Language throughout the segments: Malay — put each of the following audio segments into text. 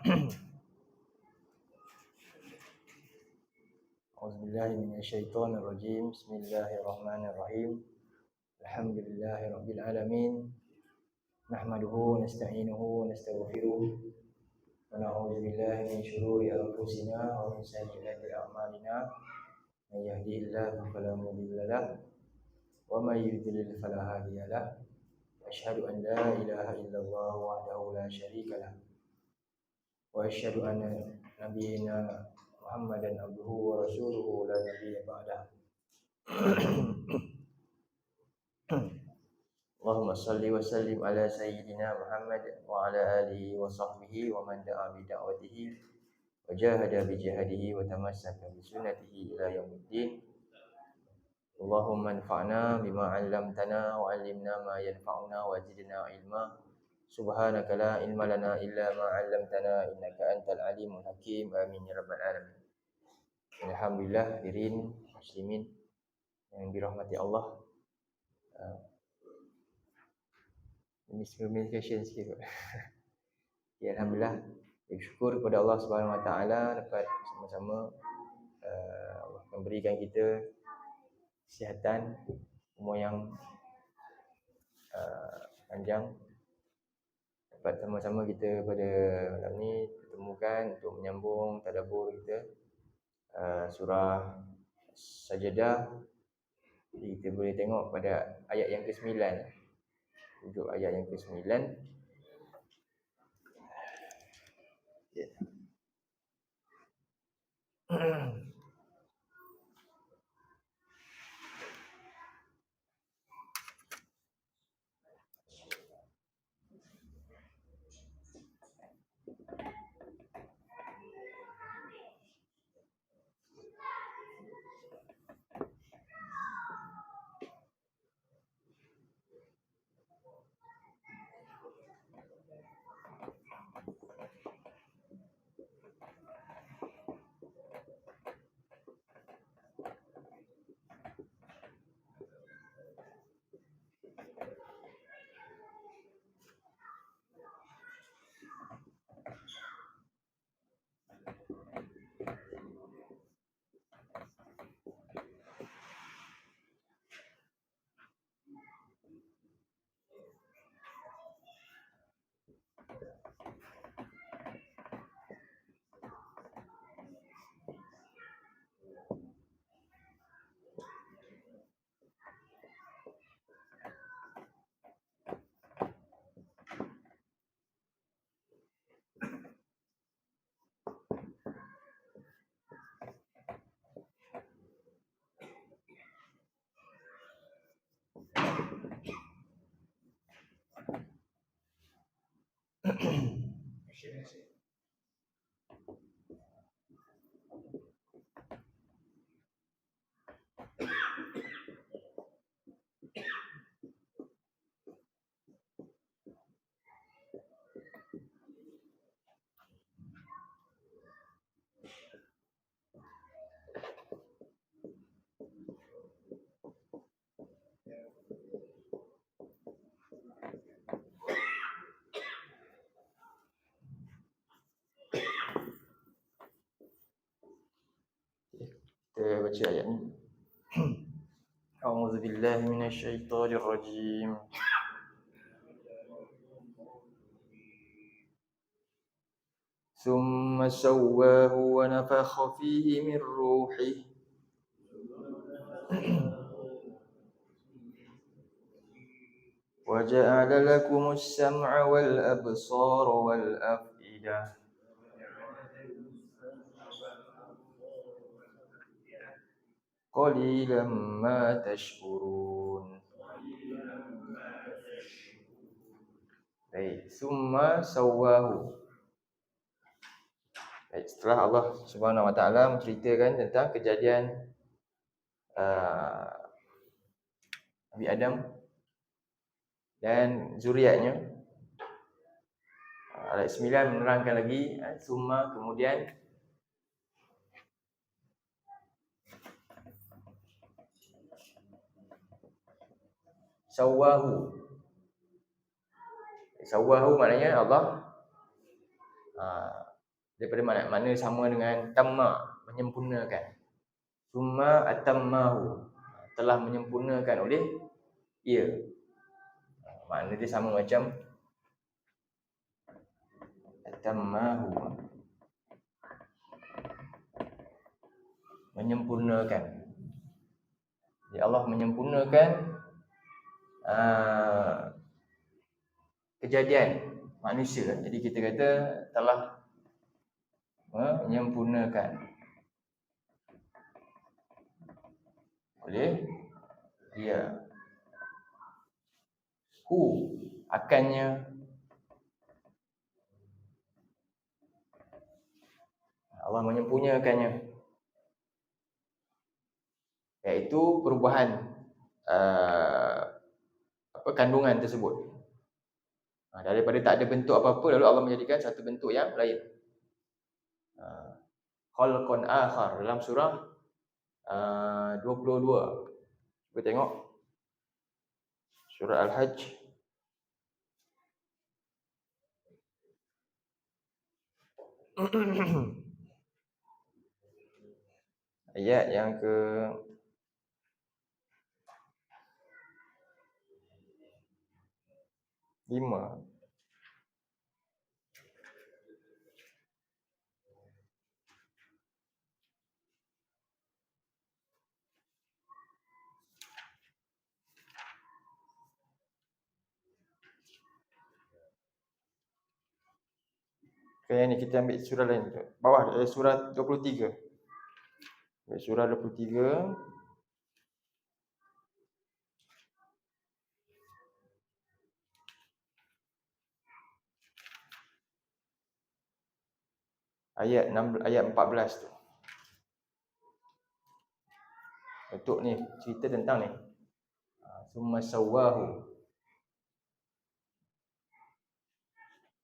Auzubillahiminasyaitonirrajim. Bismillahirrahmanirrahim. Alhamdulillahirabbil alamin. Nahmaduhu nasta'inuhu nastaghfiruh. Wa na'udzu billahi min shururi anfusina wa min sayyiati a'malina. May yahdihillahu fala mudilla lahu wa may yudlil fala hadiya lahu. Asyhadu an la ilaha illallah wahdahu la syarika lahu. Wa asyhadu anna nabiyyana Muhammadan abduhu wa rasuluhu la nabiyya ba'dah. Allahumma salli wa sallim ala sayyidina Muhammad wa ala alihi wa sahbihi wa man da'a bi da'watihi wa jahada bi jihadihi wa tamassaka bi sunnatihi ila yaumiddin. Allahumma anfa'na bima 'allamtana wa 'allimna ma yanfa'una wa zidna ilma. Subhanaka la ilma lana illa ma 'allamtana innaka antal alimul hakim. Amin ya rabbal alamin. Alhamdulillah, hadirin muslimin yang dirahmati Allah. Miscommunication sikit. Ya, alhamdulillah, bersyukur kepada Allah Subhanahu Wa Taala dapat sama-sama Allah memberikan kita kesihatan, umur yang panjang. Dapat sama-sama kita pada malam ni pertemukan untuk menyambung tadabbur kita surah Sajadah. Jadi kita boleh tengok pada ayat yang ke-9. Untuk ayat yang ke-9. Yeah. Kita baca ayat ni. A'udzubillahi minasyaitonir rajim. Summa sawwahu wa nafakha fihi min ruhihi wa ja'ala lakumus sam'a wal absara wal af'idah. Qalilan ma tashkurun. Baik, summa sawwahu. Baik, setelah Allah Subhanahu Wa Taala menceritakan tentang kejadian Nabi Adam dan zuriatnya, ayat 9 menerangkan lagi summa, kemudian sawwahu. Sawwahu maknanya Allah Daripada makna sama dengan tamma, menyempurnakan. Summa atammahu, telah menyempurnakan oleh ia. Makna dia sama macam atammahu, menyempurnakan. Jadi Allah menyempurnakan kejadian manusia. Jadi kita kata telah menyempurnakan oleh dia. Hu, akannya. Allah menyempurnakannya, iaitu perubahan kandungan tersebut. Daripada tak ada bentuk apa-apa, lalu Allah menjadikan satu bentuk yang lain. Khalqan akhar, dalam surah 22. Kita tengok surah Al-Hajj ayat yang ke 5. Yang ni kita ambil surah lain. Bawah surah 23. Surah 23 ayat 14 tu. Untuk ni cerita tentang ni. Summa sawwahu.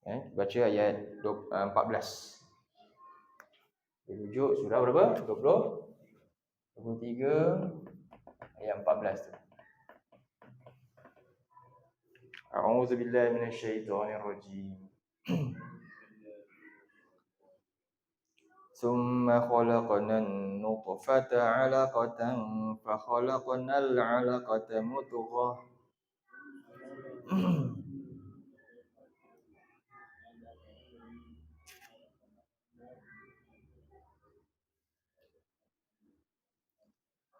Baca ayat 14. Rujuk surah berapa? 23 ayat 14 tu. A'udzubillahi minasyaitonirrajim. Summa khalaqnan nutfata 'alaqatan fa khalaqnal 'alaqata mudghah.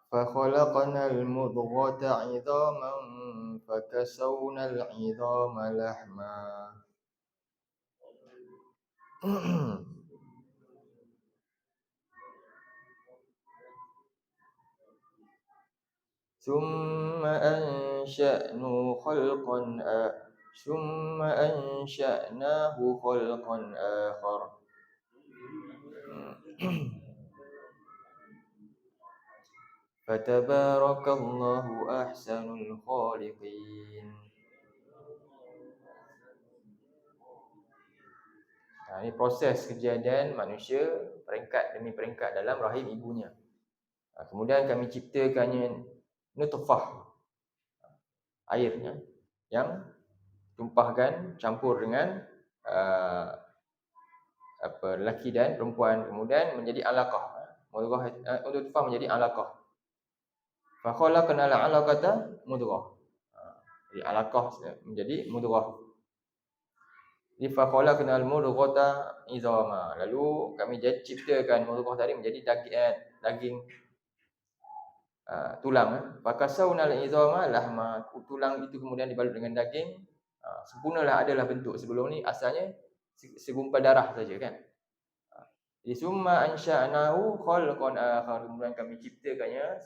فخلقنا المضغة عظاما فكسونا العظام لحما ثم أنشأناه خلقا آخر فتبارك الله أحسن الخالقين. Ini proses kejadian manusia peringkat demi peringkat dalam rahim ibunya. Kemudian kami ciptakannya nutfah, airnya yang tumpahkan campur dengan lelaki dan perempuan, kemudian menjadi alaqah. Nutfah menjadi alaqah. Fa khalaqnal 'alaqata mudghah. Jadi alaqah menjadi mudghah. Di fa khalaqnal mudghata izama. Lalu kami ciptakan mudghah tadi menjadi daging tulang. Fa kasawnal izama lahma. Tulang itu kemudian dibalut dengan daging. Sempurnalah adalah bentuk. Sebelum ni asalnya segumpal darah saja kan. Jadi summa ansha'nahu khalqan akhar. Kemudian kami ciptakannya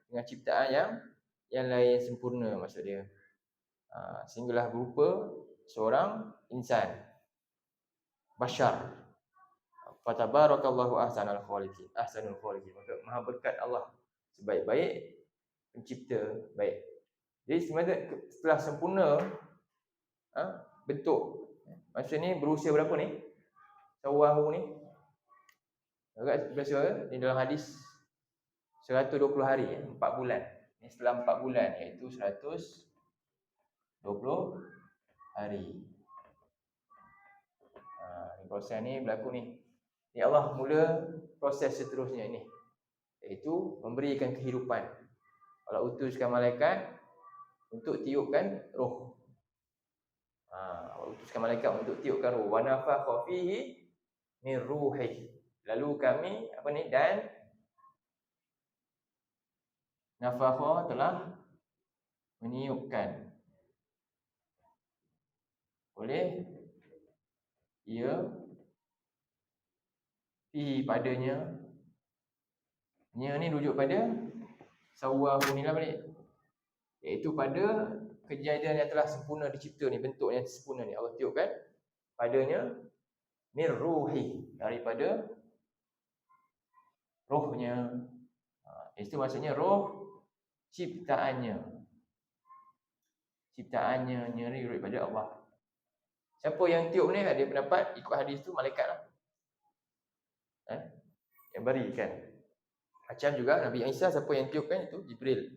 dengan ciptaan yang lain sempurna, maksud dia. Sehinggalah berupa seorang insan, bashar. Fatabarakallahu ahsanul khaliqin. Maka maha berkat Allah, sebaik-baik pencipta. Baik. Jadi sebenarnya setelah sempurna bentuk manusia ni berusia berapa ni? Sawahu ni. Agak biasa ni dalam hadis 120 hari, 4 bulan. Ini setelah 4 bulan, iaitu 120 hari. Proses ni berlaku ni. Ni Allah mula proses seterusnya ini, iaitu memberikan kehidupan. Allah utuskan malaikat untuk tiupkan roh. Allah utuskan malaikat untuk tiupkan roh. Wa nafakha fihi min ruhi. Lalu kami dan nafakha telah meniupkan oleh ia padanya. Nya ni rujuk pada sawahu ni lah balik, iaitu pada kejadian yang telah sempurna dicipta ni, bentuk yang sempurna ni Allah tiupkan padanya mir ruhi, daripada rohnya. Itu maksudnya roh ciptaannya nyeri daripada Allah. Siapa yang tiup ni? Dia pendapat ikut hadis tu malaikat lah yang berikan. Macam juga Nabi Isa, siapa yang tiupkan? Itu Jibril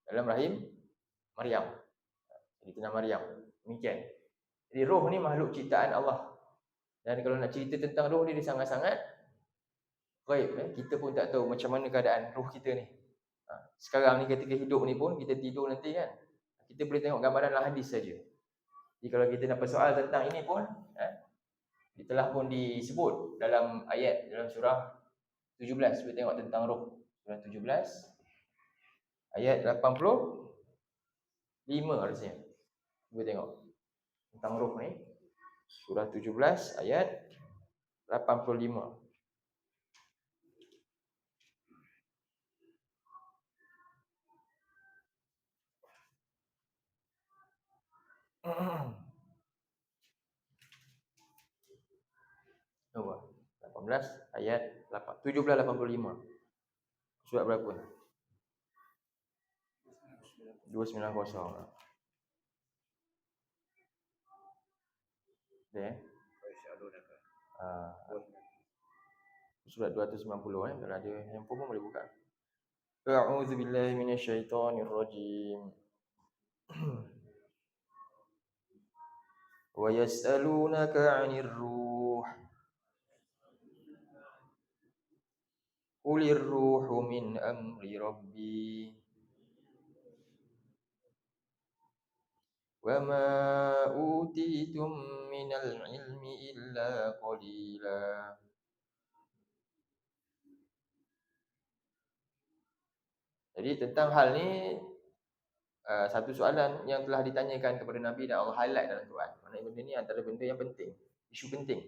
dalam rahim Maryam, Sayyidatina Maryam. Demikian. Jadi roh ni makhluk ciptaan Allah. Dan kalau nak cerita tentang roh ni, dia sangat-sangat gaib. Kita pun tak tahu macam mana keadaan roh kita ni. Sekarang ni ketika hidup ni pun, kita tidur nanti kan, kita boleh tengok gambaran dalam hadis saja. Jadi kalau kita nak persoal tentang ini pun, telah pun disebut dalam ayat dalam surah 17. Boleh tengok tentang roh. Surah 17 ayat 85 harusnya. Boleh tengok tentang roh ni. Surah 17 ayat 85. Nombor 18 ayat 1785. Surat berapa? 290. Dia surat 290 kalau ada handphone pun boleh buka. A'udzubillahi minasyaitonirrajim. Wa yas'alunaka 'anir ruh. Qulir ruhu min amri rabbi. Wa ma utitum minal ilmi illa qalila. Jadi tentang hal ni, satu soalan yang telah ditanyakan kepada Nabi dan Allah highlight dalam Quran. Maksudnya benda ni antara benda yang penting, isu penting.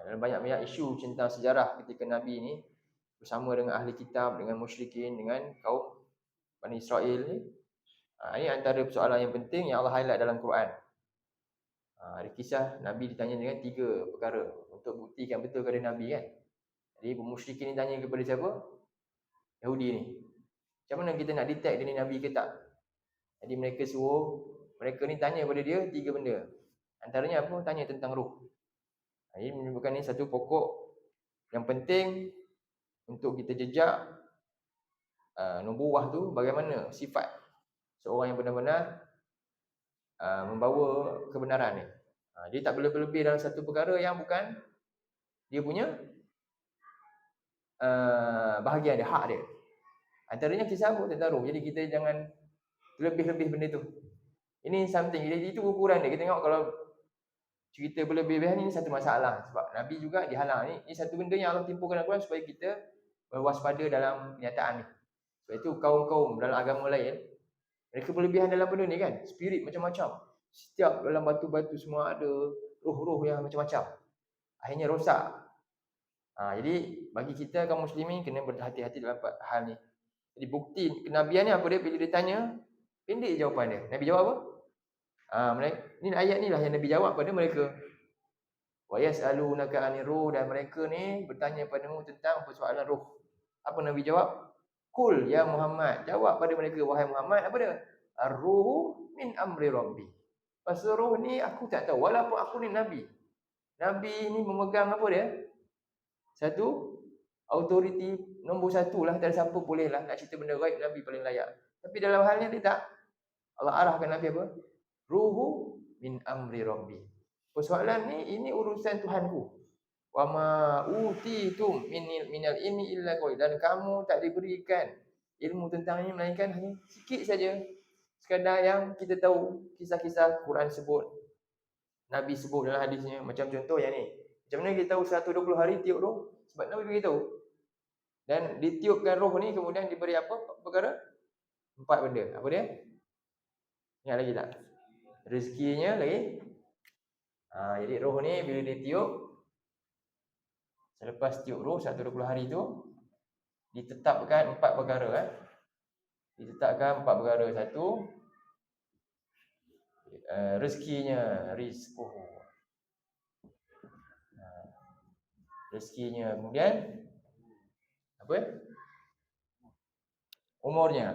Dalam banyak-banyak isu tentang sejarah ketika Nabi ni bersama dengan ahli kitab, dengan musyrikin, dengan kaum Bani Israel ni. Ini antara persoalan yang penting yang Allah highlight dalam Quran. Ada kisah Nabi ditanya dengan 3 perkara untuk buktikan betul kepada Nabi kan. Jadi musyrikin ni tanya kepada siapa? Yahudi ni. Macam mana kita nak detect dia ni Nabi ke tak? Jadi mereka suruh, mereka ni tanya kepada dia 3 benda. Antaranya apa? Tanya tentang roh. Ini menyebabkan ni satu pokok yang penting untuk kita jejak nubuwah tu, bagaimana sifat seorang yang benar-benar membawa kebenaran ni. Dia tak boleh berlebih dalam satu perkara yang bukan dia punya bahagian dia, hak dia. Antaranya kisah apa? Tentang roh. Jadi kita jangan lebih-lebih benda tu. Ini something, jadi itu ukuran dia. Kita tengok kalau cerita berlebih-lebihan ini satu masalah. Sebab Nabi juga dihalang. Ini satu benda yang Allah timpukan dalam Quran supaya kita berwaspada dalam kenyataan ni. Sebab itu kaum-kaum dalam agama lain, mereka berlebihan dalam benda ni kan. Spirit macam-macam. Setiap dalam batu-batu semua ada roh-roh yang macam-macam. Akhirnya rosak. Jadi bagi kita kaum muslimin kena berhati-hati dalam hal ni. Jadi bukti kenabian ni apa dia? Bila dia tanya, pendek jawapan dia. Nabi jawab apa? Ni ayat ni lah yang Nabi jawab pada mereka. Wa yas'alunaka 'anir ruh, dan mereka ni bertanya padamu tentang persoalan roh. Apa Nabi jawab? Qul ya Muhammad, jawab pada mereka, wahai Muhammad, apa dia? Ar-ruhu min amri rabbi. Pasal roh ni aku tak tahu, walaupun aku ni Nabi. Nabi ni memegang apa dia? Satu, autoriti nombor 1 lah, tak ada siapa boleh lah nak cerita benda gaib, Nabi paling layak. Tapi dalam halnya dia tak. Allah arahkan Nabi apa? Ruhu min amri rabbi. Persoalan ni, ini urusan Tuhanku. Wa ma utitum minal ilmi illa qalil, dan kamu tak diberikan ilmu tentang ini melainkan hanya sikit saja. Sekadar yang kita tahu kisah-kisah Quran sebut, Nabi sebut dalam hadisnya. Macam contoh yang ni. Macam mana kita tahu 120 hari tiup roh? Sebab Nabi beritahu. Dan ditiupkan roh ni kemudian diberi apa perkara? 4 benda. Apa dia? Ingat lagi tak? Rezekinya lagi. Jadi roh ni bila ditiup, selepas tiup roh 120 hari tu ditetapkan 4 perkara. Ditetapkan 4 perkara. Satu, rezekinya, rizquh. Rezekinya. Kemudian apa? Umurnya.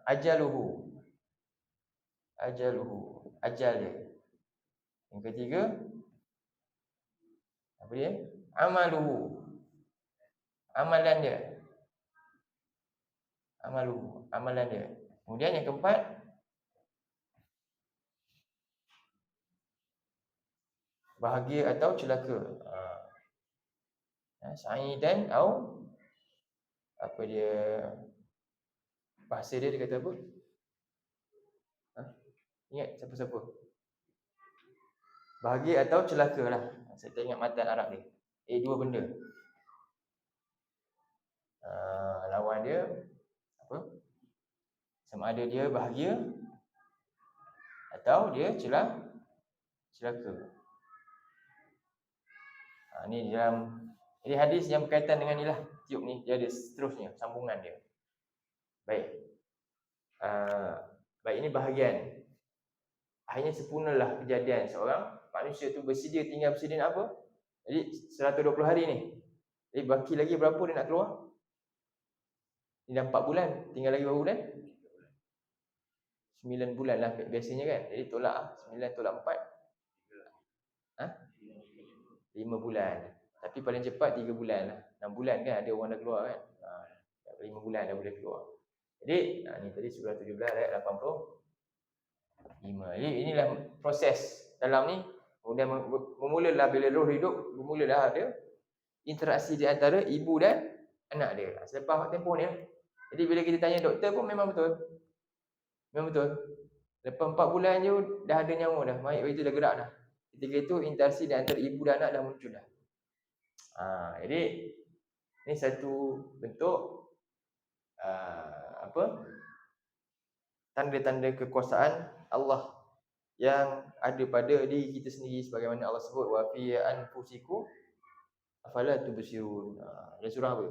Ajaluhu. Ajal dia. Yang ketiga, apa dia? Amaluhu. Amalan dia. Amalan dia. Kemudian yang keempat, bahagia atau celaka. Sa'idan atau apa dia, bahasa dia kata apa? Ingat siapa-siapa? Bahagia atau celaka lah. Saya tak ingat matan Arab ni. Dua benda. Lawan dia apa? Sama ada dia bahagia atau dia celaka. Ni dalam, jadi hadis yang berkaitan dengan inilah tiup ni, dia ada seterusnya sambungan dia. Baik. Baik, ini bahagian. Akhirnya sempurnalah kejadian seorang manusia tu bersedia tinggal persediaan apa? Jadi 120 hari ni. Jadi baki lagi berapa dia nak keluar? Ni dah 4 bulan, tinggal lagi berapa bulan? 9 bulan lah biasanya kan. Jadi tolak 9 tolak 4. 5 bulan. Tapi paling cepat 3 bulan lah. 6 bulan kan ada orang dah keluar kan. 5 bulan dah boleh keluar. Jadi ni tadi surah 17 ayat 85. Jadi inilah proses dalam ni. Kemudian bermulalah bila roh hidup, bermulalah ada interaksi di antara ibu dan anak dia. Selepas tempoh ni. Jadi bila kita tanya doktor pun memang betul. Lepas 4 bulan je dah ada nyawa dah. Mayat itu dah gerak dah. Ketika itu interaksi di antara ibu dan anak dah muncul dah. Jadi ini satu bentuk tanda-tanda kekuasaan Allah yang ada pada diri kita sendiri, sebagaimana Allah sebut wa fi anfusikum afala tubsirun. Dalam surah apa?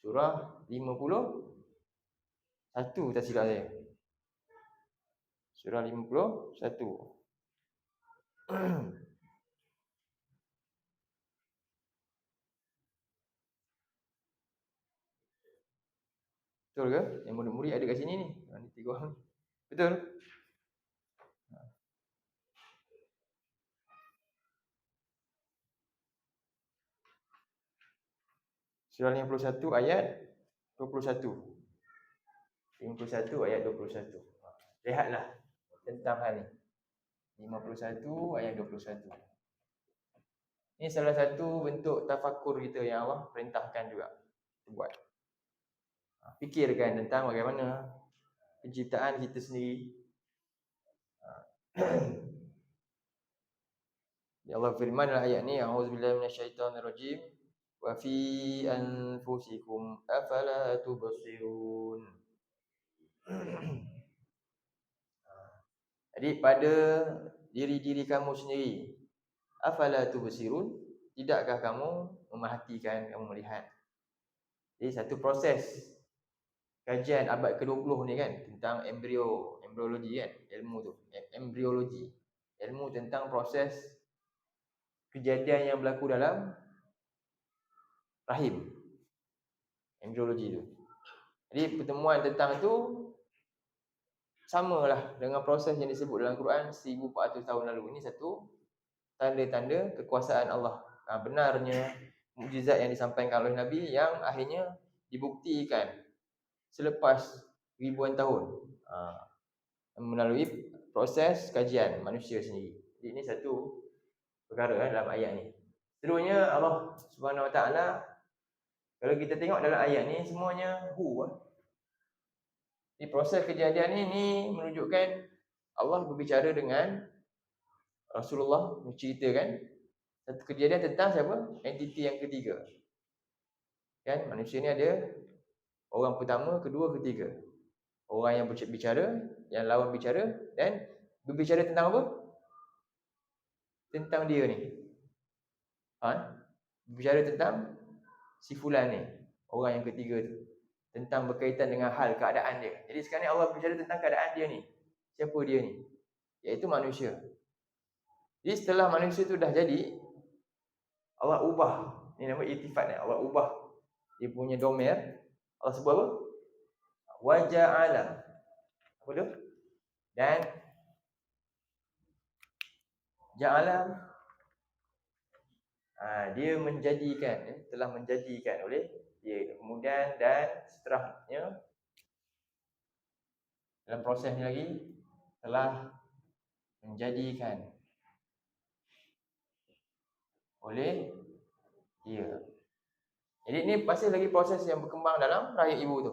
Surah 51 tak silap saya. Surah 51. Betul ke? Yang murid-murid ada kat sini ni. Ni 3 orang. Betul? Surah 51 ayat 21. 51 ayat 21. Rehatlah tentang hal ni. 51 ayat 21. Ini salah satu bentuk tafakur kita yang Allah perintahkan juga buat. Fikirkan tentang bagaimana penciptaan kita sendiri. Ya Allah firman dalam ayat ni, a'udzubillahi minasyaitonirrajim wa fi anfusikum afala tubsirun. Jadi pada diri-diri kamu sendiri, afala tubsirun, tidakkah kamu memerhatikan, kamu melihat? Jadi satu proses kajian abad ke-20 ni kan tentang embriologi kan, ilmu tu, embriologi. Ilmu tentang proses kejadian yang berlaku dalam rahim. Embriologi tu. Jadi pertemuan tentang tu samalah dengan proses yang disebut dalam Quran 1400 tahun lalu. Ini satu tanda-tanda kekuasaan Allah. Benarnya mukjizat yang disampaikan oleh Nabi yang akhirnya dibuktikan selepas ribuan tahun melalui proses kajian manusia sendiri. Jadi ini satu perkara dalam ayat ni. Seterusnya Allah Subhanahu Wa Taala, kalau kita tengok dalam ayat ni semuanya hu. Di proses kejadian ini menunjukkan Allah berbicara dengan Rasulullah, menceritakan satu kejadian tentang siapa? Entiti yang ketiga. Kan manusia ni ada orang pertama, kedua, ketiga. Orang yang berbicara, yang lawan bicara, dan berbicara tentang apa? Tentang dia ni. Berbicara tentang si fulan ni, orang yang ketiga tu, tentang berkaitan dengan hal keadaan dia. Jadi sekarang ni Allah berbicara tentang keadaan dia ni. Siapa dia ni? Iaitu manusia. Jadi setelah manusia tu dah jadi, Allah ubah. Ini nama iltifat ni. Allah ubah dia punya domain. Allah sebut apa? Wa ja'ala. Apa tu? Dan ja'ala, dia menjadikan, telah menjadikan oleh dia. Kemudian dan seterusnya dalam proses ni lagi telah menjadikan oleh dia. Jadi ni masih lagi proses yang berkembang dalam rahim ibu tu.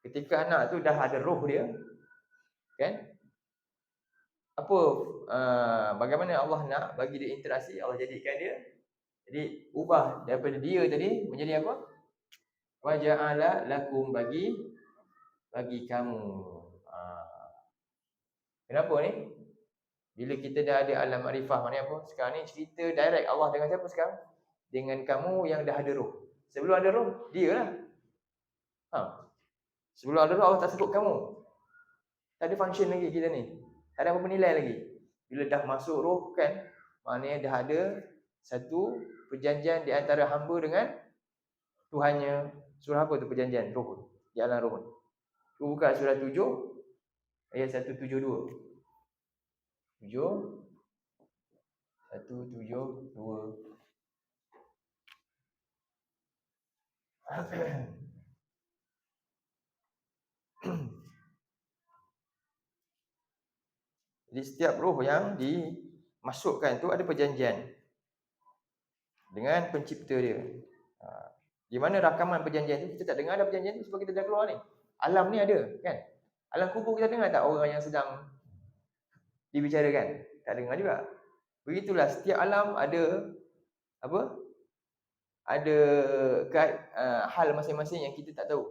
Ketika anak tu dah ada roh dia, kan? Apa bagaimana Allah nak bagi dia interaksi, Allah jadikan dia. Jadi ubah daripada dia tadi menjadi apa? Wa ja'ala lakum, bagi kamu. Kenapa ni? Bila kita dah ada alam makrifah, maknanya apa? Sekarang ni cerita direct Allah dengan siapa sekarang? Dengan kamu yang dah ada roh. Sebelum ada roh, dia lah. Sebelum ada roh, Allah tak sebut kamu. Tak ada function lagi kita ni. Tak ada apa-apa nilai lagi. Bila dah masuk roh kan, maknanya dah ada satu perjanjian di antara hamba dengan Tuhannya. Surah apa tu perjanjian roh? Di alam roh. Tu buka surah 7 ayat 172. 172. Jadi setiap roh yang dimasukkan tu ada perjanjian dengan pencipta dia. Di mana rakaman perjanjian tu? Kita tak dengar ada perjanjian tu sebab kita dah keluar ni. Alam ni ada, kan? Alam kubur kita dengar tak orang yang sedang dibicarakan? Tak dengar juga. Begitulah setiap alam ada apa? Ada hal masing-masing yang kita tak tahu.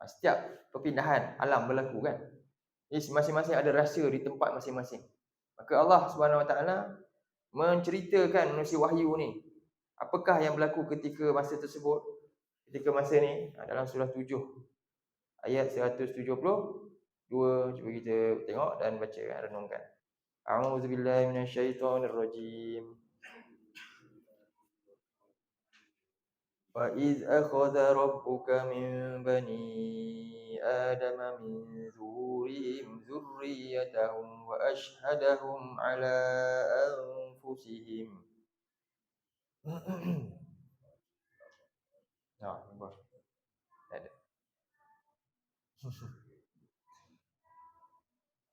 Setiap perpindahan alam berlaku, kan? Jadi masing-masing ada rahsia di tempat masing-masing. Maka Allah Subhanahu Wa Taala menceritakan melalui wahyu ni, apakah yang berlaku ketika masa tersebut, ketika masa ni, dalam surah 7 ayat 172. Cuba kita tengok dan baca, renungkan. A'udzubillahi minasyaitonirrajim. Wa iz akhadha rabbuka min bani adama min zuhurihim dzurriyyatahum wa ashhadahum ala anfusihim. Nampak. Ada.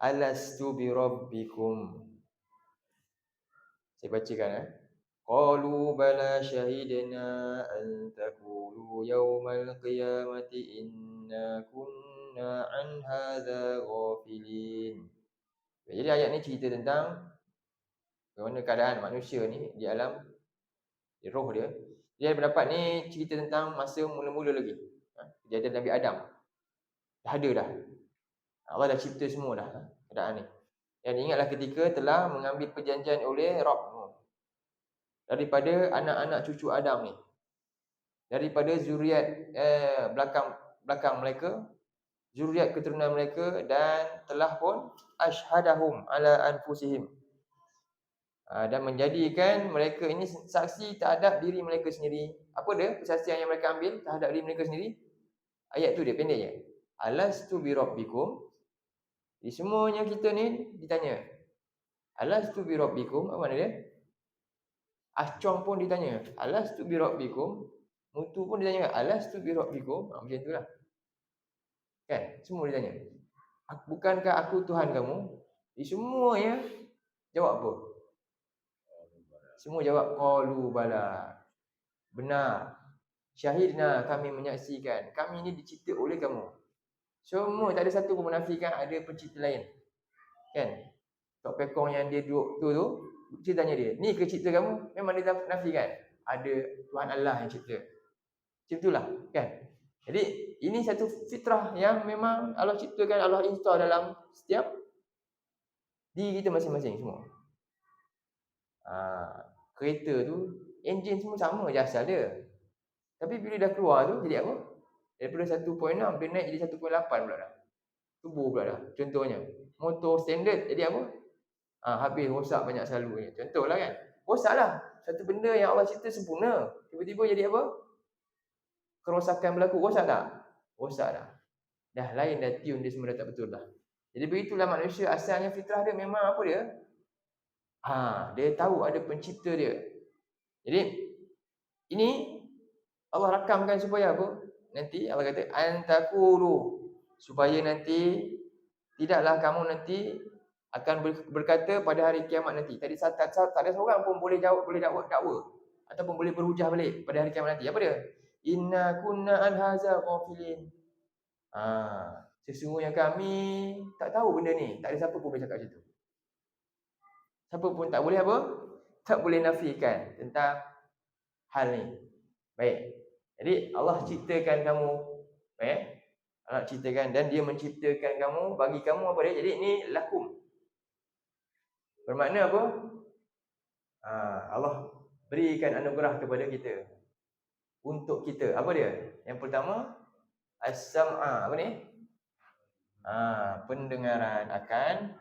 Alastu bi rabbikum. Saya bacakan. Qalu bala syahidna an taqulu yawmal qiyamati inna kunna an hadza ghafilin. Jadi ayat ni cerita tentang bagaimana keadaan manusia ni di alam di roh dia. Dia pendapat ni cerita tentang masa mula-mula lagi. Kejadian Nabi Adam. Dah ada dah. Allah dah cipta semua dah keadaan ni. Dan ingatlah ketika telah mengambil perjanjian oleh Rabb daripada anak-anak cucu Adam ni, daripada zuriat belakang mereka, zuriat keturunan mereka, dan telah pun ashhadahum ala anfusihim, dan menjadikan mereka ini saksi terhadap diri mereka sendiri. Apa dia persaksian yang mereka ambil terhadap diri mereka sendiri? Ayat tu dia pendeknya. Alastu bi rabbikum. Jadi semuanya kita ni ditanya, alastu bi rabbikum, apa makna dia? Acong pun ditanya, alastu bi rabbikum. Mutu pun ditanya, alastu bi rabbikum. Macam itulah. Kan? Semua ditanya. Bukankah aku Tuhan kamu? Jadi semuanya jawab apa? Semua jawab qalu bala. Benar. Syahidna, kami menyaksikan. Kami ni dicipta oleh kamu. Semua tak ada satu pun menafikan ada pencipta lain. Kan? Tok Pekong yang dia duduk tu ceritanya dia. Ni ke cipta kamu? Memang dia nafikan. Ada Tuhan Allah yang cipta. Macam itulah, kan? Jadi ini satu fitrah yang memang Allah ciptakan, Allah install dalam setiap diri kita masing-masing semua. Kereta tu, enjin semua sama je asal dia. Tapi bila dah keluar tu, jadi apa? Daripada 1.6, dia naik jadi 1.8 pula dah. Turbo pula dah, contohnya. Motor standard, jadi apa? Habis rosak banyak selalu. Contohlah kan. Rosaklah. Satu benda yang Allah cipta sempurna. Tiba-tiba jadi apa? Kerosakan berlaku. Rosak tak? Rosak dah. Dah lain dah tune dia semua dah tak betul dah. Jadi begitulah manusia asalnya fitrah dia memang apa dia? Dia tahu ada pencipta dia. Jadi ini Allah rakamkan supaya apa? Nanti Allah kata antakulu, supaya nanti tidaklah kamu nanti akan berkata pada hari kiamat nanti. Tadi tak ada seorang pun boleh dakwa ataupun boleh berhujah balik pada hari kiamat nanti. Apa dia? Inna kunna an haza ghafilin. Sesungguhnya kami tak tahu benda ni. Tak ada siapa pun boleh cakap macam tu. Siapa pun tak boleh apa? Tak boleh nafikan tentang hal ni. Baik. Jadi Allah ciptakan kamu, Allah ciptakan dan dia menciptakan kamu, bagi kamu apa dia? Jadi ini lakum. Bermakna apa? Allah berikan anugerah kepada kita. Untuk kita. Apa dia? Yang pertama, as-sam'a. Apa ni? Pendengaran akan,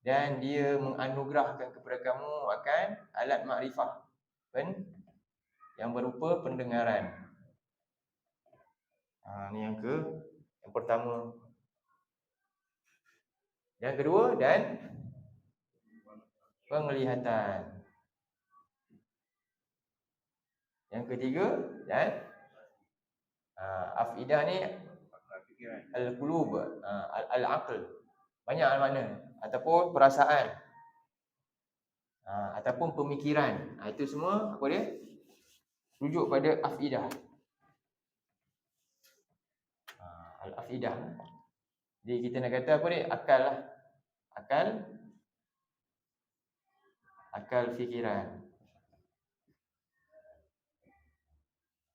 dan dia menganugerahkan kepada kamu akan alat makrifah. Yang berupa pendengaran. Ni yang pertama. Yang kedua, dan penglihatan. Yang ketiga, dan afidah ni al-qulub, al-aql. Banyak makna. Ataupun perasaan. Ataupun pemikiran. Itu semua apa dia? Rujuk pada afidah. Al-afidah. Jadi kita nak kata apa ni? Akal lah. Akal fikiran.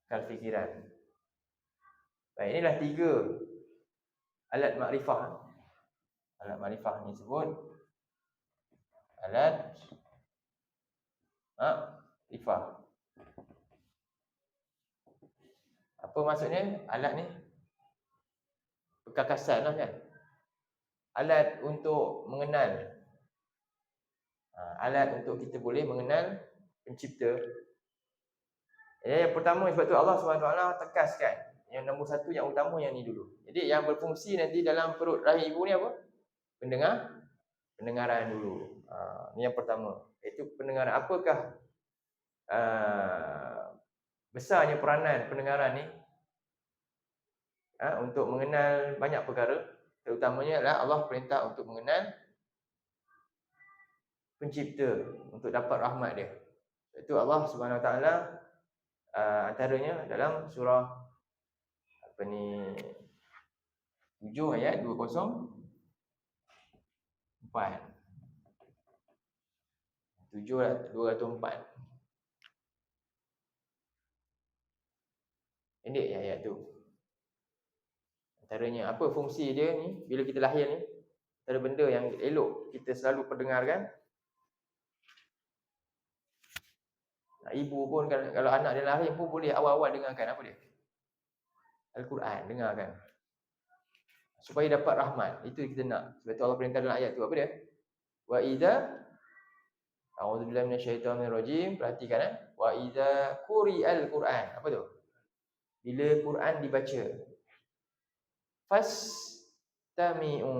Akal fikiran. Baik, inilah 3 alat makrifah. Alat makrifah ni sebut alat makrifah. Apa maksudnya alat ni? Perkakasan lah kan. Alat untuk mengenal. Alat untuk kita boleh mengenal pencipta. Yang pertama, sebab tu Allah SWT tekaskan. Yang nombor 1 yang utama yang ni dulu. Jadi yang berfungsi nanti dalam perut rahim ibu ni apa? Pendengaran dulu. Ni yang pertama. Itu pendengaran. Apakah besarnya peranan pendengaran ni untuk mengenal banyak perkara. Terutamanya adalah Allah perintah untuk mengenal pencipta, untuk dapat rahmat dia. Itu Allah Subhanahu Wa Taala antaranya dalam surah 7 ayat 204. 204. Pendek ayat tu. Antaranya apa fungsi dia ni bila kita lahir ni? Antara benda yang elok kita selalu perdengarkan. Ibu pun kalau anak dia lahir pun boleh awal-awal dengarkan apa dia? Al-Quran, dengarkan. Supaya dapat rahmat. Itu kita nak. Sebab tu Allah perintah dalam ayat tu apa dia? Wa idza a'udzubillahi minasyaitonirrajim. Perhatikan Wa idza quri'al Quran. Apa tu? Bila Quran dibaca. Fastami'u.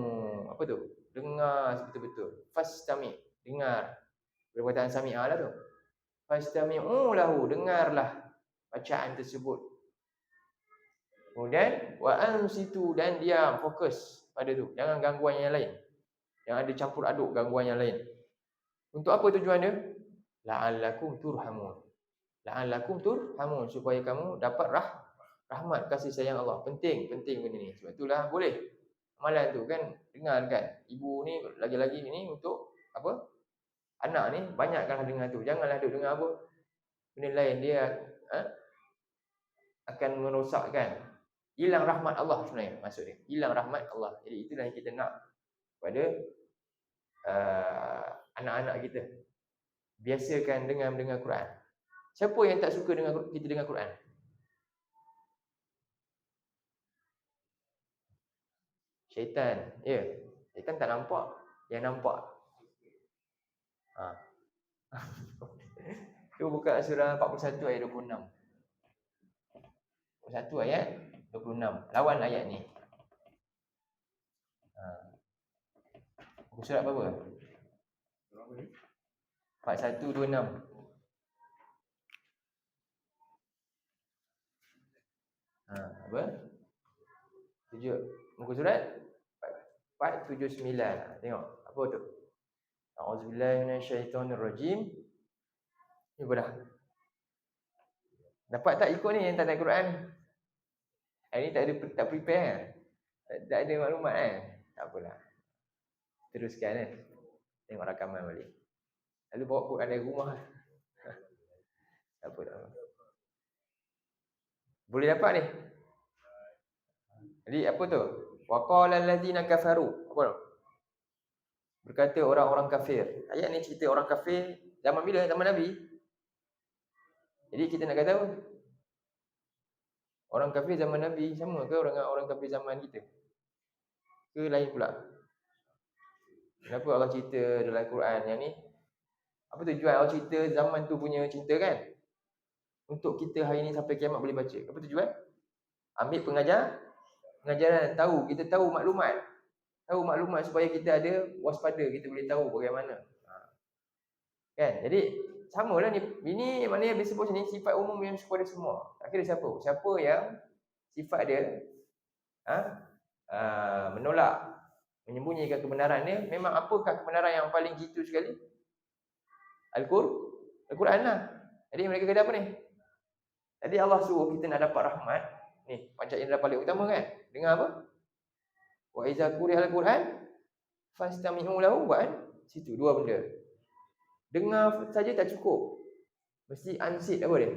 Apa tu? Dengar betul-betul. Fastami', dengar. Perkataan sami'ah lah tu. Fastami'u lahu, dengarlah bacaan tersebut. Kemudian wa ansitu, dan diam, fokus pada tu. Jangan gangguan yang lain. Yang ada campur aduk gangguan yang lain. Untuk apa tujuan dia? la'allakum turhamun. La'allakum turhamun, supaya kamu dapat rahmat kasih sayang Allah. Penting benda ni. Sebab itulah boleh amalan tu kan, dengar kan. Ibu ni lagi-lagi ni untuk apa? Anak ni banyakkanlah dengar tu. Janganlah duk dengar apa benda lain, dia akan merosakkan. Hilang rahmat Allah sebenarnya maksud dia. Hilang rahmat Allah. Jadi itulah yang kita nak pada anak-anak kita. Biasakan dengar Quran. Siapa yang tak suka kita dengar Quran? Syaitan. Ya. Syaitan tak nampak. Yang nampak. Tu buka surah 41 ayat 26. 41 ayat 26. Lawan ayat ni. Buku surat berapa? 4126. Apa? Muka surat 479. Tengok. Apa tu? A'udzubillahi minasyaitonirrajim. Ni dah. Dapat tak ikut ni yang tak ada Quran? Ni tak prepare. Tak ada maklumat kan? Tak apalah. Teruskan kan. Tengok rakaman balik. Lalu bawa Quran dari rumah. Tak apa. Boleh dapat ni? Jadi apa tu? Wa qala allazina kafaru. Apa tu? Berkata orang-orang kafir. Ayat ni cerita orang kafir zaman bila? Zaman Nabi. Jadi kita nak kata apa? Orang kafir zaman Nabi sama ke orang kafir zaman kita? Ke lain pula? Kenapa Allah cerita dalam Quran yang ni? Apa tujuan Allah cerita zaman tu punya cerita kan? Untuk kita hari ni sampai kiamat boleh baca. Apa tujuan? Ambil pengajaran, kita tahu maklumat. Tahu maklumat supaya kita ada waspada, kita boleh tahu bagaimana. Kan? Jadi samalah ni. Ini maknanya disebut sini sifat umum yang kepada semua. Akhirnya siapa? Siapa yang sifat dia menolak, menyembunyikan kebenaran dia, memang apakah kebenaran yang paling jitu sekali? Al-Quran lah. Jadi mereka kata apa ni? Jadi Allah suruh kita nak dapat rahmat. Ni, macam indera paling utama kan? Dengar apa? Wa iza quri'al Quran fastami'u lahu wa situ dua benda. Dengar saja tak cukup. Mesti ansit apa dia?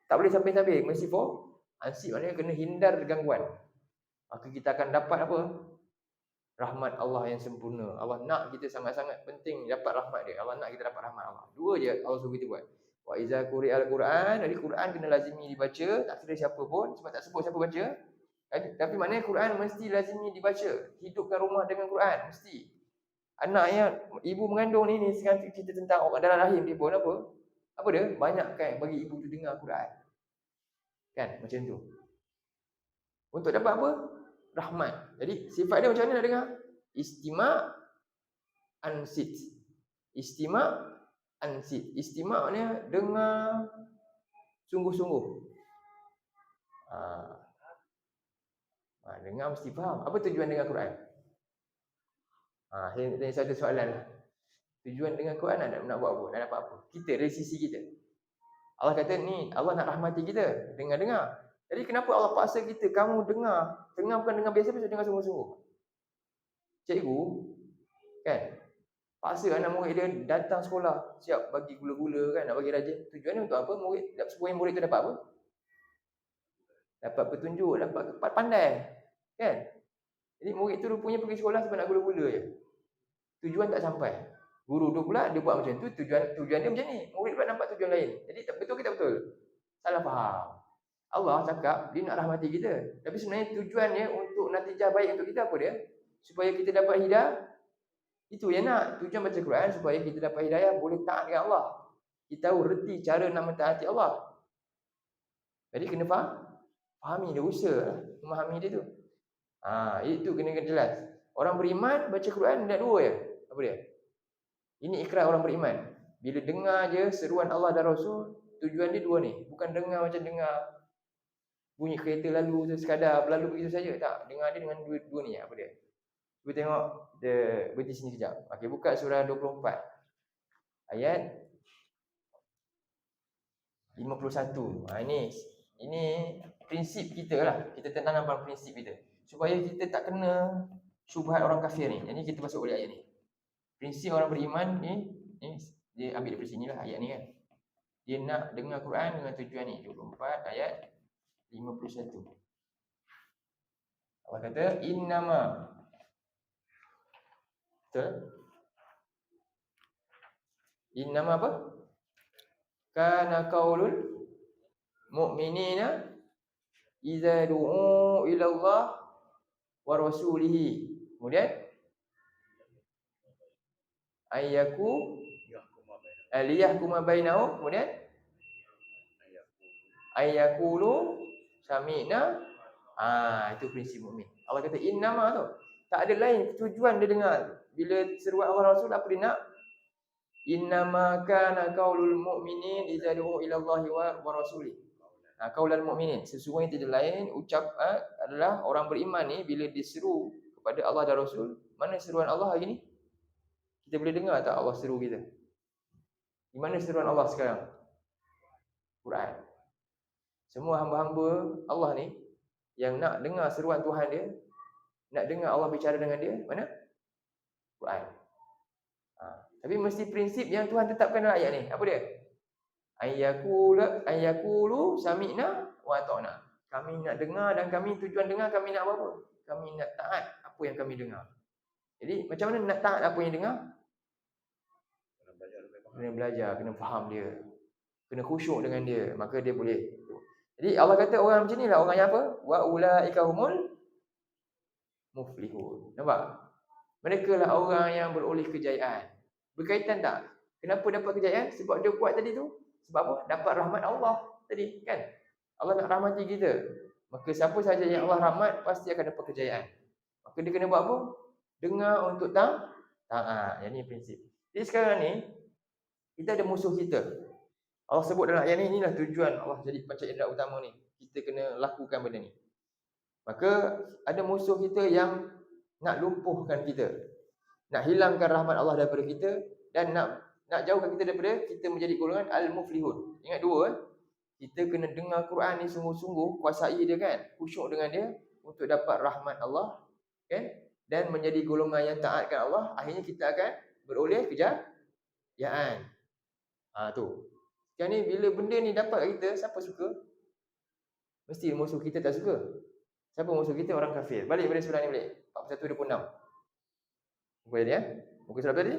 Tak boleh sampai-sampai, mesti ansit, maknanya kena hindar gangguan. Maka kita akan dapat apa? Rahmat Allah yang sempurna. Allah nak kita sangat-sangat penting dapat rahmat dia. Allah nak kita dapat rahmat Allah. Dua je Allah suruh kita buat. Wa iza quri'al Quran, jadi Quran kena lazimi dibaca, tak kira siapa pun, sebab tak sebut siapa baca. Tapi maknanya Quran mesti lazimi dibaca. Hidupkan rumah dengan Quran, mesti. Anaknya, ibu mengandung ni sekarang cerita tentang orang dalam rahim dia pun apa? Apa dia? Banyak kan bagi ibu tu dengar Quran. Kan? Macam tu. Untuk dapat apa? Rahmat. Jadi sifat dia macam mana nak dengar? Istima' ansit. Istima' ansit. Istima' maknanya dengar sungguh-sungguh. Dengar mesti faham. Apa tujuan dengar Quran? Saya tanya satu soalan. Tujuan dengar Quran nak buat apa? Nak dapat apa? Kita, dari sisi kita. Allah kata ni, Allah nak rahmati kita. Dengar-dengar. Jadi kenapa Allah paksa kita, kamu dengar. Dengar bukan dengar biasa-biasa, dengar sungguh-sungguh. Cikgu, kan? Paksa anak murid dia datang sekolah, siap bagi gula-gula kan, nak bagi rajin. Tujuannya untuk apa? Supaya murid tu dapat apa? Dapat petunjuk, dapat pandai. Kan? Jadi murid tu rupanya pergi sekolah sebab nak gula-gula je. Tujuan tak sampai. Guru tu pula dia buat macam tu, tujuan dia macam ni. Murid pula nampak tujuan lain. Jadi betul ke tak betul? Salah faham. Allah cakap dia nak rahmati kita. Tapi sebenarnya tujuannya untuk natijah baik untuk kita apa dia? Supaya kita dapat hidayah. Itu yang nak. Tujuan baca Quran supaya kita dapat hidayah, boleh taat dengan Allah. Kita tahu reti cara nak mentaati Allah. Jadi kena fahami dia, usaha memahami dia tu. Itu kena jelas. Orang beriman baca Quran ada dua je. Apa dia? Ini ikrar orang beriman. Bila dengar je seruan Allah dan Rasul, tujuan dia dua ni. Bukan dengar macam dengar bunyi kereta lalu sekadar berlalu begitu saja. Tak, dengar dia dengan dua ni. Apa dia? Cuba tengok berhenti sini sekejap. Okey, buka surah 24. Ayat 51. Ini prinsip kita lah. Kita tanam dalam prinsip kita. Supaya kita tak kena syubhat orang kafir ni. Jadi kita masuk balik ayat ni. Prinsip orang beriman ni dia ambil dari sini lah ayat ni kan. Dia nak dengar Quran dengan tujuan ni. 24 ayat 51. Allah kata innama. Betul? Innama apa? Kana qaulul mu'minina idza du'u ila Allah wa rasulihi. Kemudian aliyahkuma bainahum. Kemudian ayyakulu sami'na. Itu prinsip mukmin. Allah kata innama tu. Tak ada lain tujuan dia dengar. Bila seruan Allah Rasul apa dia nak? Innama kana qaulul mu'minin idza du'u ila Allahi wa rasulih. Qaulul mu'minin, sesungguhnya tidak lain adalah orang beriman ni bila diseru kepada Allah dan Rasul. Mana seruan Allah hari ni? Kita boleh dengar tak Allah seru kita? Di mana seruan Allah sekarang? Quran. Semua hamba-hamba Allah ni yang nak dengar seruan Tuhan dia, nak dengar Allah bicara dengan dia, mana? Quran. Tapi mesti prinsip yang Tuhan tetapkan dalam ayat ni. Apa dia? Ayyakulu sami'na wa ata'na. Kami nak dengar dan kami tujuan dengar kami nak apa? Kami nak taat apa yang kami dengar. Jadi macam mana nak taat apa yang dengar? Kena belajar, kena faham dia. Kena khusyuk dengan dia, maka dia boleh. Jadi Allah kata orang macam ni lah orang yang apa? Wa ulaika humul muflihun. Nampak? Mereka lah orang yang beroleh kejayaan. Berkaitan tak? Kenapa dapat kejayaan? Sebab dia kuat tadi tu. Sebab apa? Dapat rahmat Allah tadi, kan? Allah nak rahmati kita. Maka siapa saja yang Allah rahmat pasti akan dapat kejayaan. Maka dia kena buat apa? Dengar untuk taat. Yang ni prinsip. Jadi sekarang ni kita ada musuh kita. Allah sebut dalam ayat ni, inilah tujuan Allah jadi panca indera utama ni. Kita kena lakukan benda ni. Maka ada musuh kita yang nak lumpuhkan kita. Nak hilangkan rahmat Allah daripada kita dan nak jauhkan kita daripada kita menjadi golongan al-muflihun. Ingat dua, kita kena dengar Quran ni sungguh-sungguh, kuasai dia kan, khusyuk dengan dia untuk dapat rahmat Allah, kan? Dan menjadi golongan yang taatkan Allah, akhirnya kita akan beroleh kejayaan. Tu. Sekarang ni bila benda ni dapat kat kita, siapa suka? Mesti musuh kita tak suka. Siapa musuh kita? Orang kafir. Balik pada surah ni balik. 41-26. Muka tadi Muka surah tadi.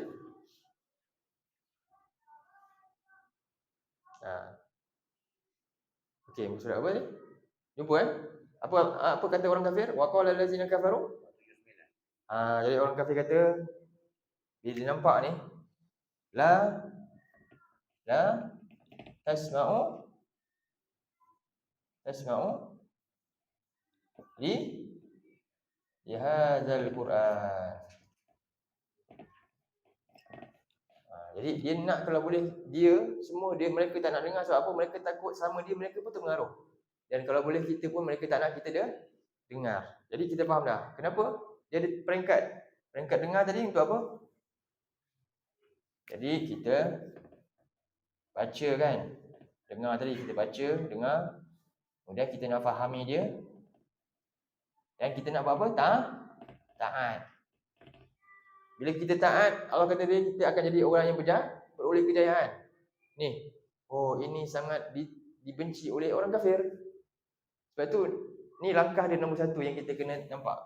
Okey, muka surah apa ni? Jumpa Apa kata orang kafir? Wa qala allazina kafaru. Jadi orang kafir kata bila dia nampak ni la tasma'u li hadzal Quran. Jadi dia nak kalau boleh mereka tak nak dengar sebab apa? Mereka takut sama dia mereka pun terpengaruh. Dan kalau boleh kita pun mereka tak nak kita dengar. Jadi kita faham dah. Kenapa? Dia ada peringkat. Peringkat dengar tadi untuk apa? Jadi kita baca kan. Dengar tadi kita baca, dengar. Kemudian kita nak fahami dia. Dan kita nak buat apa? Taat. Bila kita taat, Allah kata dia kita akan jadi orang yang beroleh kejayaan. Ni. Ini sangat dibenci oleh orang kafir. Sebab tu ni langkah dia nombor satu yang kita kena nampak.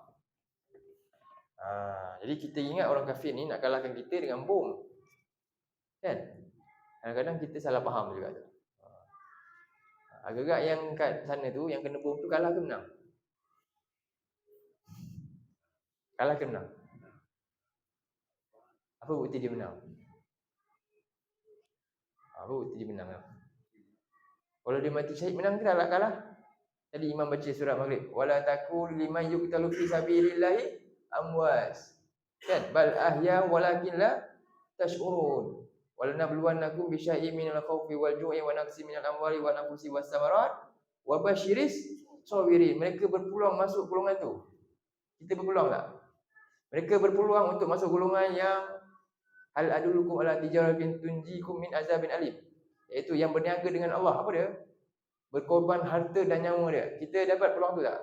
Jadi kita ingat orang kafir ni nak kalahkan kita dengan bom. Kan? Kadang-kadang kita salah faham juga tu. Agak-agak yang kat sana tu, yang kena bom tu kalah ke menang? Kalah ke menang? Apa bukti dia menang? Apa bukti dia menang? Kalau dia mati syahid menang ke kalah? Tadi imam baca surah Maghrib. Wala taqul liman yuqtalu fi sabilillahi amwas. Kan? Bal ahya walakin la tash'urun. Wala nabluwannakum bi syai'in minal khawfi wal ju'i wa naqsin minal amwali wal anfusi was samarat wa basyiris sabirin. Mereka berpeluang masuk golongan tu. Kita berpeluang tak? Mereka berpeluang untuk masuk golongan yang hal adullukum ala tijaratin tunjikum min azabin alim. iaitu yang berniaga dengan Allah. Apa dia? Berkorban harta dan nyawa dia. Kita dapat peluang tu tak?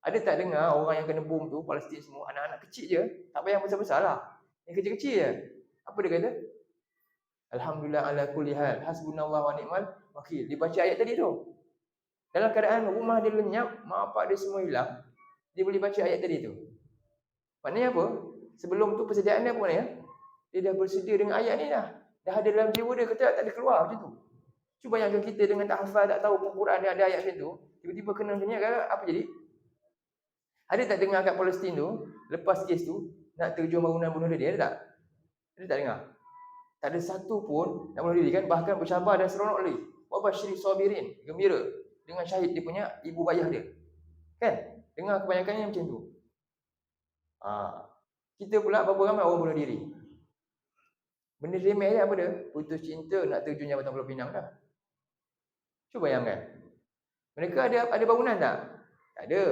Ada tak dengar orang yang kena bom tu, Palestin semua, anak-anak kecil je, tak payah besar-besar lah. Yang kecil-kecil je. Apa dia kata? Alhamdulillah ala kulli hal, hasbunallahu wa ni'mal wakil. Dibaca ayat tadi tu. Dalam keadaan rumah dia lenyap, mak bapak dia semua hilang, dia boleh baca ayat tadi tu. Maknanya apa? Sebelum tu persediaan dia apa maknanya? Dia dah bersedia dengan ayat ni dah. Dah ada dalam jiwa dia, kata tak ada keluar macam tu. Cuba bayangkan kita dengan tak hafal, tak tahu pun Quran dia ada ayat macam tu, tiba-tiba kena macam ni, apa jadi? Ada tak dengar kat Palestin tu, lepas kes tu, nak terjun bangunan bunuh diri, ada tak? Ada tak dengar? Tak ada satu pun nak bunuh diri kan, bahkan bercabar dan seronok lagi. Wabashiri sabirin, gembira dengan syahid dia punya ibu bayah dia. Kan? Dengar kebanyakannya macam tu. Kita pula berapa ramai orang bunuh diri? Benda remeh je apa dia? Putus cinta nak terjun Jambatan Pulau Pinang dah. Cuba bayangkan. Mereka ada bangunan tak? Tak ada.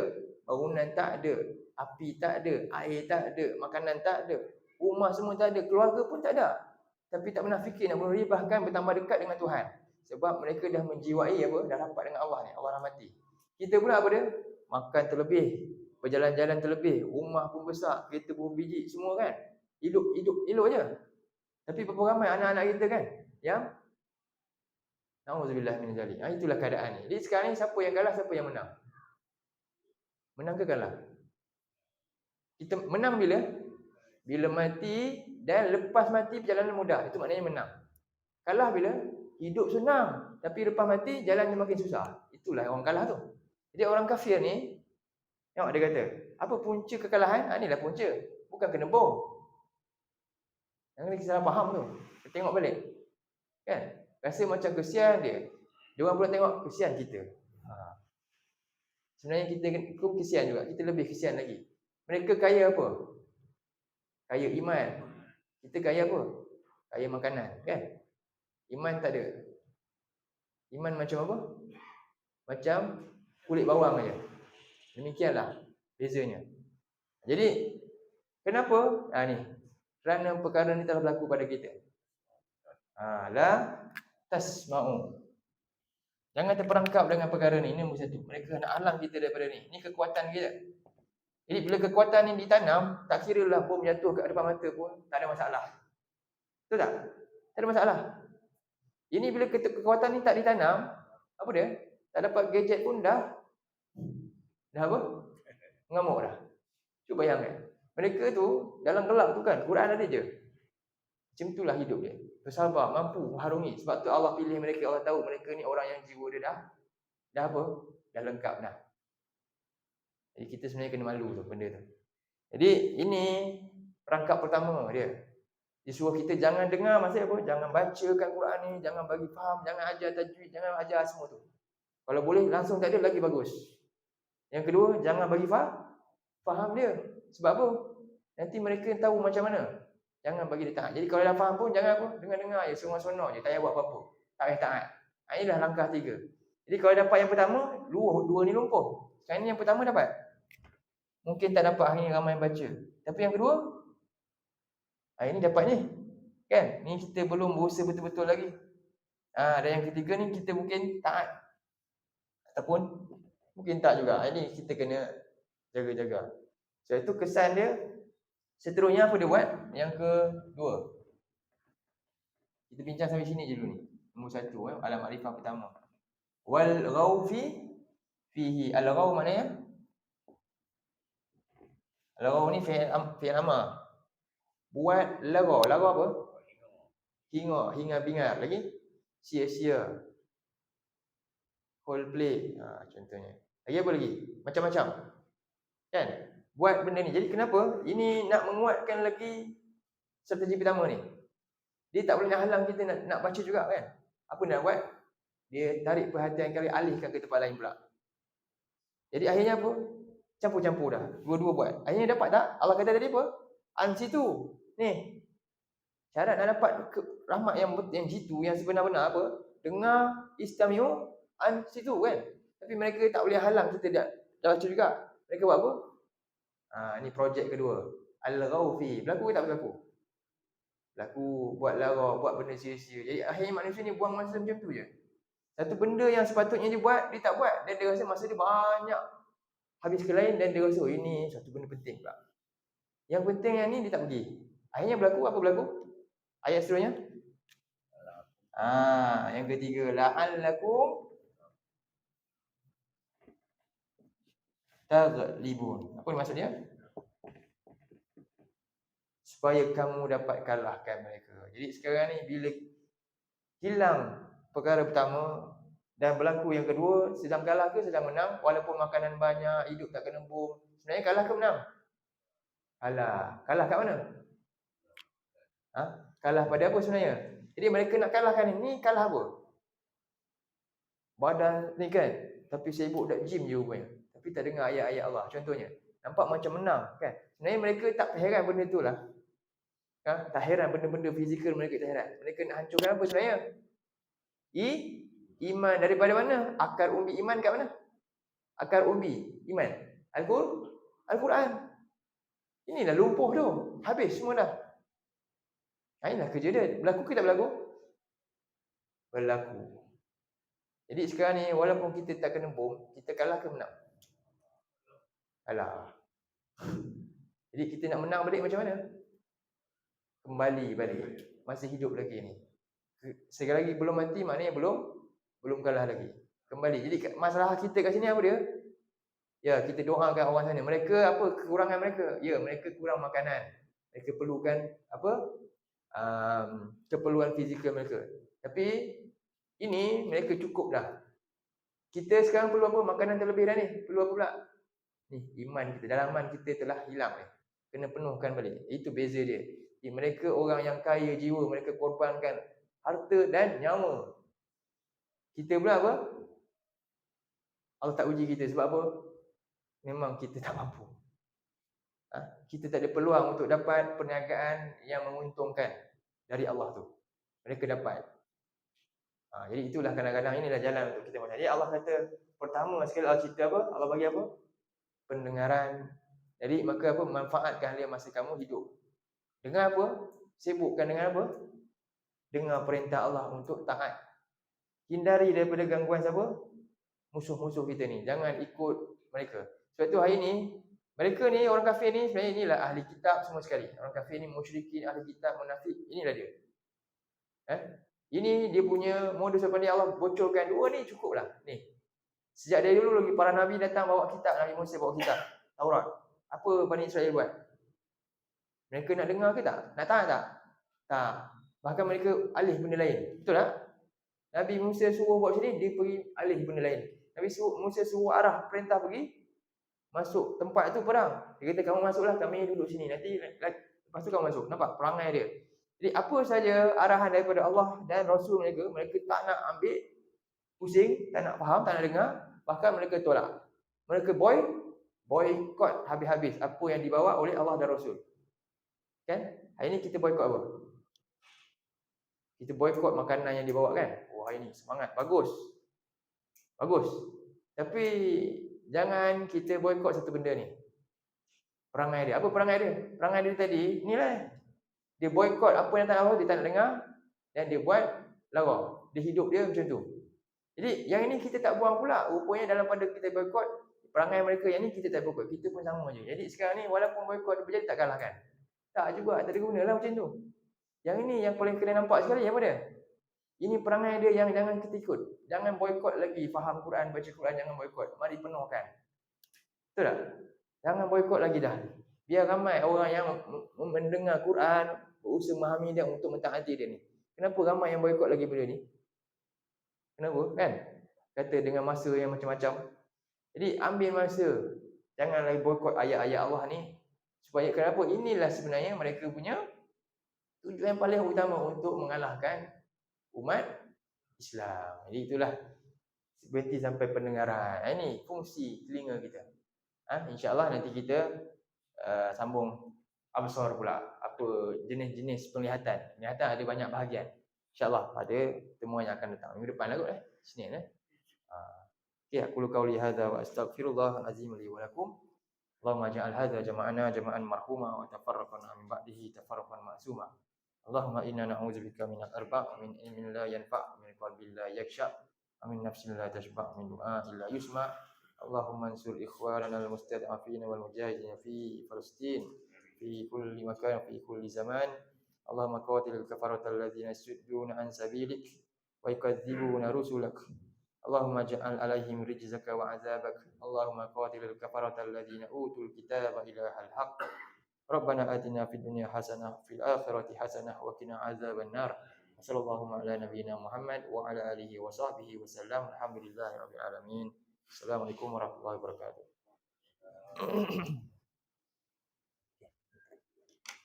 Bangunan tak ada. Api tak ada. Air tak ada. Makanan tak ada. Rumah semua tak ada. Keluarga pun tak ada. Tapi tak pernah fikir nak bunuh diri, bahkan bertambah dekat dengan Tuhan. Sebab mereka dah menjiwai apa? Dah rapat dengan Allah ni. Allah rahmati. Kita pula apa dia? Makan terlebih. Berjalan-jalan terlebih. Rumah pun besar. Kereta pun biji. Semua kan? Hidup elok je. Tapi berapa ramai anak-anak kita kan? Yang na'udzubillah min zalik. Itulah keadaan ni. Jadi sekarang ni siapa yang kalah, siapa yang menang? Menang ke kalah? Kita menang bila? Bila mati dan lepas mati perjalanan mudah. Itu maknanya menang. Kalah bila? Hidup senang. Tapi lepas mati jalan makin susah. Itulah orang kalah tu. Jadi orang kafir ni, tengok dia kata, apa punca kekalahan? Inilah punca. Bukan kena bom. Jangan lagi salah faham tu. Tengok balik. Kan? Rasa macam kesian dia. Dia orang pula tengok kesian kita. Sebenarnya kita pun kesian juga. Kita lebih kesian lagi. Mereka kaya apa? Kaya iman. Kita kaya apa? Kaya makanan. Kan? Iman tak ada. Iman macam apa? Macam kulit bawang aja. Demikianlah bezanya. Jadi, kenapa? Ni. Kerana perkara ni telah berlaku pada kita. La tasma'u. Jangan terperangkap dengan perkara ni. Ini nombor satu. Mereka nak halang kita daripada ni. Ini kekuatan kita. Jadi bila kekuatan ni ditanam, tak kira lah bom jatuh kat depan mata pun, tak ada masalah. Betul tak? Tak ada masalah. Ini bila kekuatan ni tak ditanam, apa dia? Tak dapat gadget pun dah apa? Mengamuk dah. Cuba bayangkan. Mereka tu dalam gelap tu kan, Quran ada je. Macam itulah hidup dia. Bersabar, mampu mengharungi. Sebab tu Allah pilih mereka. Allah tahu mereka ni orang yang jiwa dia dah apa? Dah lengkap dah. Jadi kita sebenarnya kena malu tu benda tu. Jadi ini perangkap pertama dia. Dia suruh kita jangan dengar maksud apa? Jangan bacakan Quran ni, jangan bagi faham, jangan ajar tajwid, jangan ajar semua tu. Kalau boleh langsung tak ada lagi bagus. Yang kedua, jangan bagi faham dia. Sebab apa? Nanti mereka tahu macam mana. Jangan bagi dia taat. Jadi kalau dah faham pun jangan apa? Dengar-dengar je, seronok-seronok je, tak payah buat apa-apa. Tak payah taat. Inilah langkah 3. Jadi kalau dapat yang pertama, dua ni lumpuh. Sekarang ni yang pertama dapat. Mungkin tak dapat hari ni ramai yang baca. Tapi yang kedua, hari ni dapat ni. Kan? Ni kita belum berusaha betul-betul lagi. Dan yang ketiga ni kita mungkin taat. Ataupun mungkin tak juga. Ini kita kena jaga-jaga. So itu kesan dia. Seterusnya apa dia buat? Yang kedua. Kita bincang sampai sini je dulu ni. Nombor 1 alam ma'rifah pertama. Wal ghaufi fihi. Al-ghaw maknanya? Al-ghaw ni fi'il amar. Buat lara. Lara apa? Hingar bingar. Lagi? Sia-sia. Whole play. Contohnya. Lagi apa lagi? Macam-macam. Kan? Buat benda ni. Jadi kenapa? Ini nak menguatkan lagi strategi pertama ni. Dia tak boleh nak halang kita nak baca juga kan? Apa nak buat? Dia tarik perhatian kali, alihkan ke tempat lain pula. Jadi akhirnya apa? Campur-campur dah. Dua-dua buat. Akhirnya dapat tak? Allah kata tadi apa? An situ. Ni. Syarat nak dapat rahmat yang jitu, yang sebenar-benar apa? Dengar istamiu an situ kan? Tapi mereka tak boleh halang kita dah baca juga. Mereka buat apa? Ini projek kedua. Al-Ghaufi. Berlaku ke tak berlaku? Berlaku, buat lara, buat benda sia-sia. Jadi akhirnya manusia ni buang masa macam tu je. Satu benda yang sepatutnya dia buat, dia tak buat. Dan dia rasa masa dia banyak habis ke lain dan dia rasa ini satu benda penting pula. Yang penting yang ni dia tak pergi. Akhirnya berlaku, apa berlaku? Ayat seterusnya. Yang ketiga, la'allakum taghlibun. Apa maksud dia? Supaya kamu dapat kalahkan mereka. Jadi sekarang ni bila hilang perkara pertama dan berlaku yang kedua, sedang kalah ke sedang menang? Walaupun makanan banyak, hidup tak kena bom. Sebenarnya kalah ke menang? Kalah. Kalah kat mana? Kalah pada apa sebenarnya? Jadi mereka nak kalahkan ni kalah apa? Badan ni kan, tapi sibuk dak gym je rupanya. Tapi tak dengar ayat-ayat Allah. Contohnya, nampak macam menang kan? Sebenarnya mereka tak heran benda tu lah. Tak heran benda-benda fizikal mereka tak heran. Mereka nak hancurkan apa sebenarnya? Iman. Daripada mana? Akar umbi iman kat mana? Akar umbi iman. Al-Quran. Inilah lumpuh tu. Habis semua dah. Inilah kerja dia. Berlaku ke tak berlaku? Berlaku. Jadi sekarang ni walaupun kita tak kena bom, kita kalah ke menang? Kalah. Jadi kita nak menang balik macam mana? Kembali balik. Masih hidup lagi ni. Sekali lagi belum mati maknanya belum kalah lagi. Kembali. Jadi masalah kita kat sini apa dia? Ya, kita doakan orang sana. Mereka apa kekurangan mereka? Ya, mereka kurang makanan. Mereka perlukan apa? Keperluan fizikal mereka. Tapi ini mereka cukup dah. Kita sekarang perlu apa? Makanan terlebih dah ni. Perlu apa pula? Ni, iman kita, dalaman kita telah hilang ni. Kena penuhkan balik. Itu beza dia. Jadi mereka orang yang kaya jiwa, mereka korbankan harta dan nyawa. Kita pula apa? Allah tak uji kita sebab apa? Memang kita tak mampu. Kita tak ada peluang untuk dapat perniagaan yang menguntungkan dari Allah tu. Mereka dapat. Jadi itulah kadang-kadang inilah jalan untuk kita macam. Jadi Allah kata pertama sekali Allah cerita apa? Allah bagi apa? Pendengaran. Jadi maka apa? Manfaatkan dia masa kamu hidup. Dengar apa? Sibukkan dengan apa? Dengar perintah Allah untuk taat. Hindari daripada gangguan siapa? Musuh-musuh kita ni. Jangan ikut mereka. Sebab tu hari ni mereka ni orang kafir ni sebenarnya inilah ahli kitab semua sekali. Orang kafir ni musyrikin, ahli kitab, munafik. Inilah dia. Ini dia punya modus operandi Allah bocorkan. Dua ni cukuplah. Ni. Sejak dari dulu lagi para nabi datang bawa kitab, Nabi Musa bawa kitab Taurat. Apa Bani Israel buat? Mereka nak dengar ke tak? Nak tahan tak? Tak. Bahkan mereka alih benda lain. Betul tak? Nabi Musa suruh buat sini, dia pergi alih benda lain. Nabi Musa suruh arah perintah pergi masuk tempat tu perang. Dia kata kamu masuklah, kami duduk sini. Nanti lepas tu kamu masuk. Nampak perangai dia. Jadi apa saja arahan daripada Allah dan Rasul mereka tak nak ambil pusing, tak nak faham, tak nak dengar. Bahkan mereka tolak. Mereka boykot habis-habis apa yang dibawa oleh Allah dan Rasul. Kan? Hari ni kita boykot apa? Kita boykot makanan yang dibawa kan? Wah ini semangat, bagus. Bagus. Tapi jangan kita boykot satu benda ni. Perangai dia. Apa perangai dia? Perangai dia tadi, inilah. Dia boykot apa yang tak Allah, dia tak nak dengar dan dia buat lara. Dia hidup dia macam tu. Jadi yang ini kita tak buang pula. Rupanya dalam pada kita boykot, perangai mereka yang ni kita tak boykot. Kita pun sama je. Jadi sekarang ni walaupun boykot dia tak kalahkan. Tak juga, tak ada guna lah macam tu. Yang ini yang paling kena nampak sekali apa dia? Ini perangai dia yang jangan kita ikut. Jangan boykot lagi faham Quran, baca Quran, jangan boykot. Mari penuhkan. Betul tak? Jangan boykot lagi dah. Biar ramai orang yang mendengar Quran, berusaha memahami dia untuk mentaati dia ni. Kenapa ramai yang boykot lagi benda ni? Kenapa? Kan? Kata dengan masa yang macam-macam. Jadi ambil masa. Jangan lagi boykot ayat-ayat Allah ni. Supaya kenapa? Inilah sebenarnya mereka punya tujuan paling utama untuk mengalahkan umat Islam. Jadi itulah berhenti sampai pendengaran. Ini fungsi telinga kita. InsyaAllah nanti kita sambung absar pula. Apa jenis-jenis penglihatan. Penglihatan ada banyak bahagian. InsyaAllah pada temuan yang akan datang. Minggu depan lah kot Senin Okay, aku qauli hadza wa astaghfirullah azim li wa lakum. Allahumma ja'al hadza jama'ana jama'an marhuma wa tafarraqna min ba'dihi tafarraqan ma'suma. Allahumma inna na'udzubika minal arba' min ilmin la yanfa' min qalbin la yakhsha' min nafsin la tashba' min du'ain la yusma'. Allahumma ansur ikhwanana al-mustad'afina wal mujahidin fi Palestin fi kulli makan fi kulli zaman. Allahumma qatilil kafarata alladziina yasudduna an sabilik wa yukadzibuna rusulak. Allahumma ja'al alaihim rijzaka wa 'adzabak. Allahumma qatilil kafarata alladziina utul kitaba ilahal haqq. Rabbana atina fid dunya hasanah fil akhirati hasanah wa qina adzaban nar. Sallallahu ala nabiyyina Muhammad wa ala alihi wa sahbihi wasallam. Alhamdulillahirabbil alamin. Assalamualaikum warahmatullahi wabarakatuh.